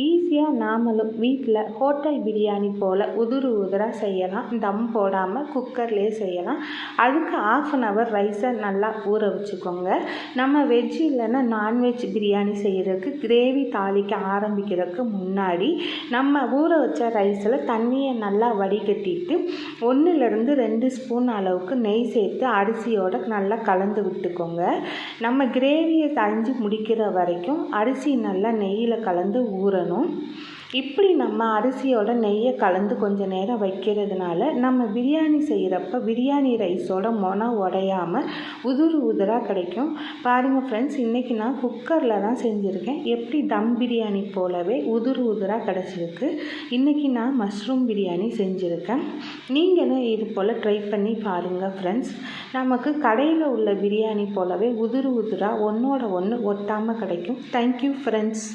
ஈஸியாக நாமளும் வீட்டில் ஹோட்டல் பிரியாணி போல் உதிராக செய்யலாம். தம் போடாமல் குக்கர்லேயே செய்யலாம். அதுக்கு 1/2 hour ரைஸை நல்லா ஊற வச்சுக்கோங்க. நம்ம வெஜ் இல்லைன்னா நான்வெஜ் பிரியாணி செய்கிறதுக்கு கிரேவி தாளிக்க ஆரம்பிக்கிறதுக்கு முன்னாடி நம்ம ஊற வச்ச ரைஸில் தண்ணியை நல்லா வடிகட்டிட்டு 1 to 2 ஸ்பூன் அளவுக்கு நெய் சேர்த்து அரிசியோடு நல்லா கலந்து விட்டுக்கோங்க. நம்ம கிரேவியை தழிஞ்சு முடிக்கிற வரைக்கும் அரிசி நல்லா நெய்யில் கலந்து ஊறணும். இப்படி நம்ம அரிசியோட நெய்யை கலந்து கொஞ்சம் நேரம் வைக்கிறதுனால நம்ம பிரியாணி செய்கிறப்ப பிரியாணி ரைஸோட மொனை உடையாமல் உதிராக கிடைக்கும். பாருங்கள் ஃப்ரெண்ட்ஸ், இன்றைக்கி நான் குக்கரில் தான் செஞ்சுருக்கேன். எப்படி தம் பிரியாணி போலவே உதிராக கிடச்சிருக்கு. இன்றைக்கி நான் மஷ்ரூம் பிரியாணி செஞ்சுருக்கேன். நீங்களும் இது போல் ட்ரை பண்ணி பாருங்கள் ஃப்ரெண்ட்ஸ். நமக்கு கடையில் உள்ள பிரியாணி போலவே உதிராக ஒன்றோட ஒன்று ஒட்டாமல் கிடைக்கும். Thank you friends.